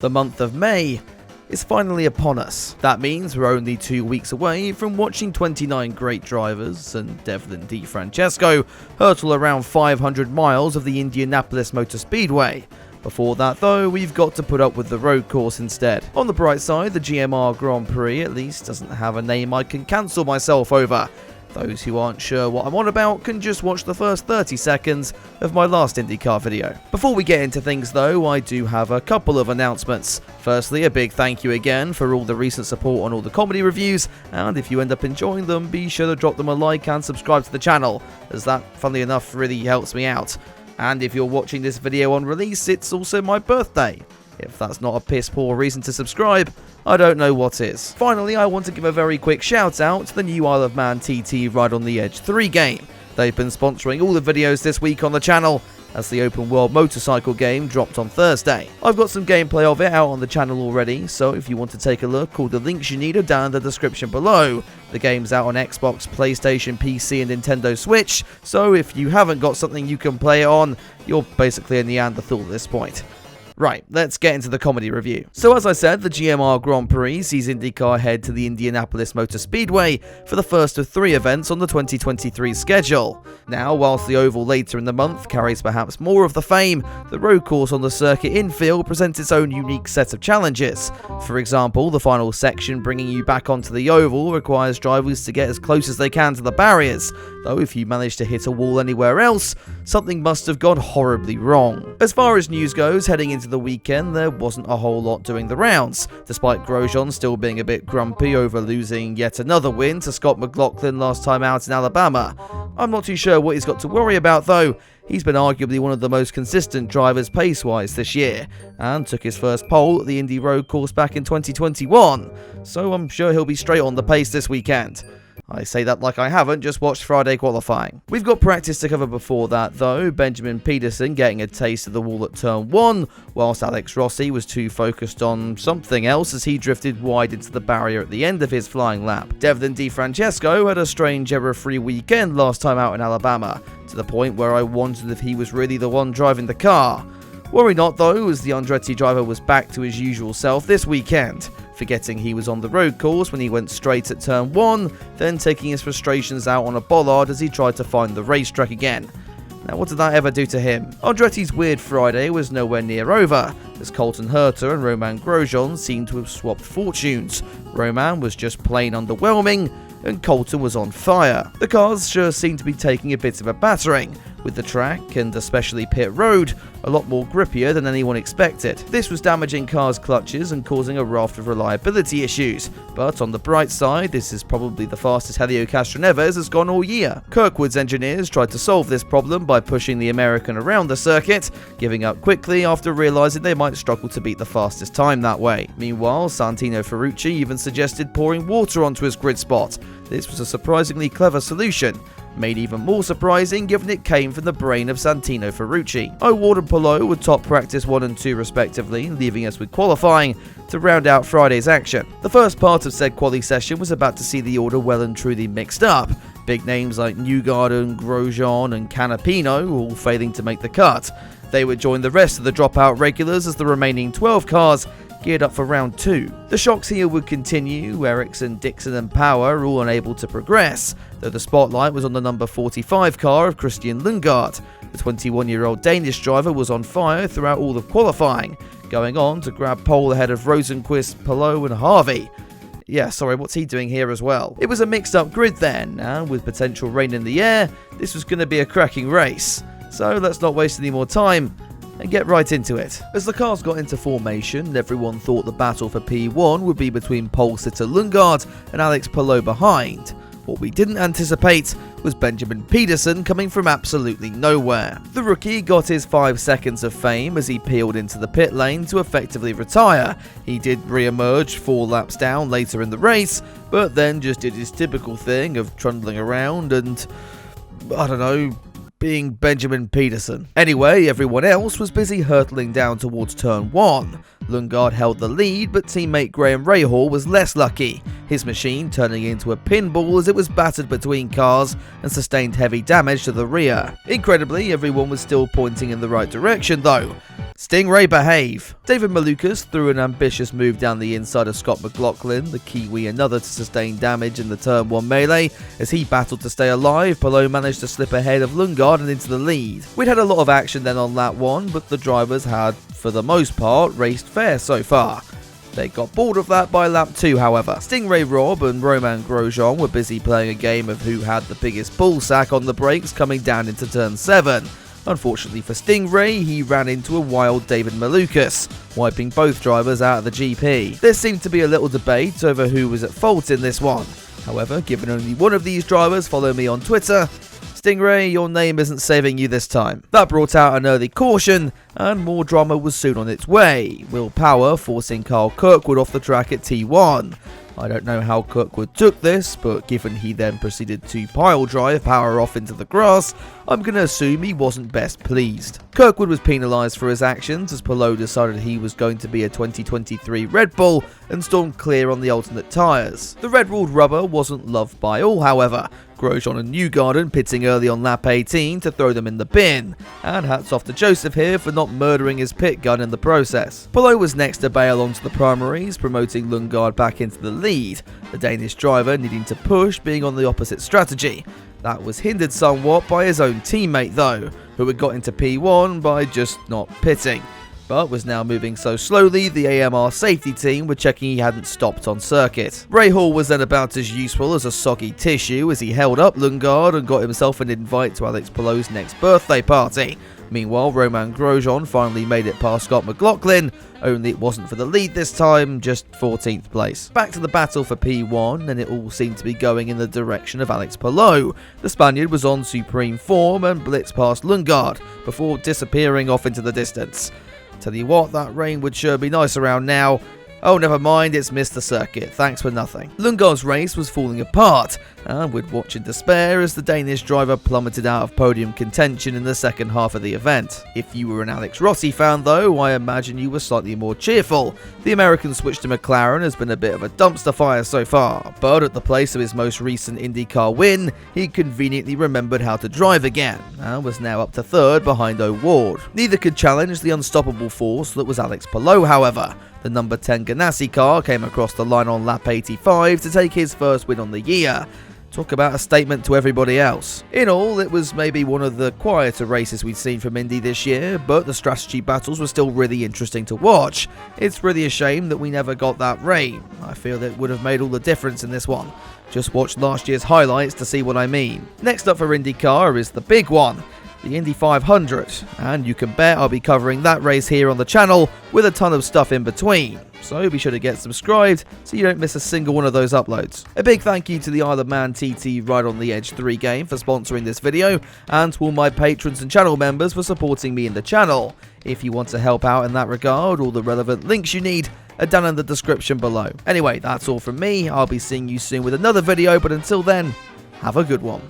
The month of May is finally upon us. That means we're only 2 weeks away from watching 29 great drivers and Devlin DeFrancesco hurtle around 500 miles of the Indianapolis Motor Speedway. Before that though, we've got to put up with the road course instead. On the bright side, the GMR Grand Prix at least doesn't have a name I can cancel myself over. Those who aren't sure what I'm on about can just watch the first 30 seconds of my last IndyCar video. Before we get into things though, I do have a couple of announcements. Firstly, a big thank you again for all the recent support on all the comedy reviews, and if you end up enjoying them, be sure to drop them a like and subscribe to the channel, as that, funnily enough, really helps me out. And if you're watching this video on release, it's also my birthday. If that's not a piss poor reason to subscribe, I don't know what is. Finally, I want to give a very quick shout out to the new Isle of Man TT Ride on the Edge 3 game. They've been sponsoring all the videos this week on the channel, as the open world motorcycle game dropped on Thursday. I've got some gameplay of it out on the channel already, so if you want to take a look, all the links you need are down in the description below. The game's out on Xbox, PlayStation, PC and Nintendo Switch, so if you haven't got something you can play it on, you're basically a Neanderthal at this point. Right, let's get into the comedy review. So as I said, the GMR Grand Prix sees IndyCar head to the Indianapolis Motor Speedway for the first of 3 events on the 2023 schedule. Now, whilst the oval later in the month carries perhaps more of the fame, the road course on the circuit infield presents its own unique set of challenges. For example, the final section bringing you back onto the oval requires drivers to get as close as they can to the barriers, though if you manage to hit a wall anywhere else, something must have gone horribly wrong. As far as news goes, heading into the weekend, there wasn't a whole lot doing the rounds, despite Grosjean still being a bit grumpy over losing yet another win to Scott McLaughlin last time out in Alabama. I'm not too sure what he's got to worry about though. He's been arguably one of the most consistent drivers pace-wise this year, and took his first pole at the Indy road course back in 2021, so I'm sure he'll be straight on the pace this weekend. I say that like I haven't just watched Friday qualifying. We've got practice to cover before that though, Benjamin Pedersen getting a taste of the wall at turn 1, whilst Alex Rossi was too focused on something else as he drifted wide into the barrier at the end of his flying lap. Devlin DeFrancesco had a strange error-free weekend last time out in Alabama, to the point where I wondered if he was really the one driving the car. Worry not though, as the Andretti driver was back to his usual self this weekend, forgetting he was on the road course when he went straight at turn 1, then taking his frustrations out on a bollard as he tried to find the racetrack again. Now what did that ever do to him? Andretti's weird Friday was nowhere near over, as Colton Herta and Romain Grosjean seemed to have swapped fortunes. Romain was just plain underwhelming, and Colton was on fire. The cars sure seemed to be taking a bit of a battering, with the track, and especially pit road, a lot more grippier than anyone expected. This was damaging cars' clutches and causing a raft of reliability issues, but on the bright side, this is probably the fastest Helio Castroneves has gone all year. Kirkwood's engineers tried to solve this problem by pushing the American around the circuit, giving up quickly after realizing they might struggle to beat the fastest time that way. Meanwhile, Santino Ferrucci even suggested pouring water onto his grid spot. This was a surprisingly clever solution, made even more surprising given it came from the brain of Santino Ferrucci. O'Ward and Palou would top practice 1 and 2 respectively, leaving us with qualifying to round out Friday's action. The first part of said quali session was about to see the order well and truly mixed up, big names like Newgarden, Grosjean and Canapino all failing to make the cut. They would join the rest of the dropout regulars as the remaining 12 cars geared up for round 2. The shocks here would continue, Ericsson, Dixon and Power all unable to progress, though the spotlight was on the number 45 car of Christian Lundgaard. The 21-year-old Danish driver was on fire throughout all of qualifying, going on to grab pole ahead of Rosenqvist, Palou and Harvey. Yeah, sorry, what's he doing here as well? It was a mixed up grid then, and with potential rain in the air, this was going to be a cracking race. So let's not waste any more time and get right into it. As the cars got into formation, everyone thought the battle for P1 would be between pole sitter Lundgaard and Alex Palou behind. What we didn't anticipate was Benjamin Pedersen coming from absolutely nowhere. The rookie got his 5 seconds of fame as he peeled into the pit lane to effectively retire. He did re-emerge 4 laps down later in the race, but then just did his typical thing of trundling around and, I don't know, being Benjamin Pedersen. Anyway, everyone else was busy hurtling down towards turn 1. Lundgaard held the lead, but teammate Graham Rahal was less lucky, his machine turning into a pinball as it was battered between cars and sustained heavy damage to the rear. Incredibly, everyone was still pointing in the right direction though. Stingray behave. David Malukas threw an ambitious move down the inside of Scott McLaughlin, the Kiwi another to sustain damage in the turn 1 melee. As he battled to stay alive, Palou managed to slip ahead of Lundgaard and into the lead. We'd had a lot of action then on lap 1, but the drivers had, for the most part, raced fair so far. They got bored of that by lap 2, however. Stingray Rob and Romain Grosjean were busy playing a game of who had the biggest ball sack on the brakes coming down into turn 7. Unfortunately for Stingray, he ran into a wild David Malukas, wiping both drivers out of the GP. There seemed to be a little debate over who was at fault in this one. However, given only one of these drivers follow me on Twitter, Stingray, your name isn't saving you this time. That brought out an early caution, and more drama was soon on its way. Will Power forcing Kyle Kirkwood off the track at T1. I don't know how Kirkwood took this, but given he then proceeded to pile drive Power off into the grass, I'm going to assume he wasn't best pleased. Kirkwood was penalised for his actions as Palou decided he was going to be a 2023 Red Bull and stormed clear on the alternate tyres. The red ruled rubber wasn't loved by all, however. Grosjean and Newgarden pitting early on lap 18 to throw them in the bin, and hats off to Joseph here for not murdering his pit gun in the process. Palou was next to bail onto the primaries, promoting Lundgaard back into the lead, the Danish driver needing to push being on the opposite strategy. That was hindered somewhat by his own teammate though, who had got into P1 by just not pitting, but was now moving so slowly the AMR safety team were checking he hadn't stopped on circuit. Ray Hall was then about as useful as a soggy tissue as he held up Lundgaard and got himself an invite to Alex Palou's next birthday party. Meanwhile, Romain Grosjean finally made it past Scott McLaughlin, only it wasn't for the lead this time, just 14th place. Back to the battle for P1, and it all seemed to be going in the direction of Alex Palou. The Spaniard was on supreme form and blitzed past Lundgaard, before disappearing off into the distance. Tell you what, that rain would sure be nice around now. Oh, never mind, it's missed the circuit, thanks for nothing. Lundgaard's race was falling apart, and we'd watch in despair as the Danish driver plummeted out of podium contention in the second half of the event. If you were an Alex Rossi fan though, I imagine you were slightly more cheerful. The American switch to McLaren has been a bit of a dumpster fire so far, but at the place of his most recent IndyCar win, he conveniently remembered how to drive again, and was now up to third behind O'Ward. Neither could challenge the unstoppable force that was Alex Palou, however. The number 10 Ganassi car came across the line on lap 85 to take his first win on the year. Talk about a statement to everybody else. In all, it was maybe one of the quieter races we'd seen from Indy this year, but the strategy battles were still really interesting to watch. It's really a shame that we never got that rain. I feel that it would have made all the difference in this one. Just watch last year's highlights to see what I mean. Next up for IndyCar is the big one, the Indy 500, and you can bet I'll be covering that race here on the channel with a ton of stuff in between, so be sure to get subscribed so you don't miss a single one of those uploads. A big thank you to the Isle of Man TT Ride on the Edge 3 game for sponsoring this video, and to all my patrons and channel members for supporting me in the channel. If you want to help out in that regard, all the relevant links you need are down in the description below. Anyway, that's all from me. I'll be seeing you soon with another video, but until then, have a good one.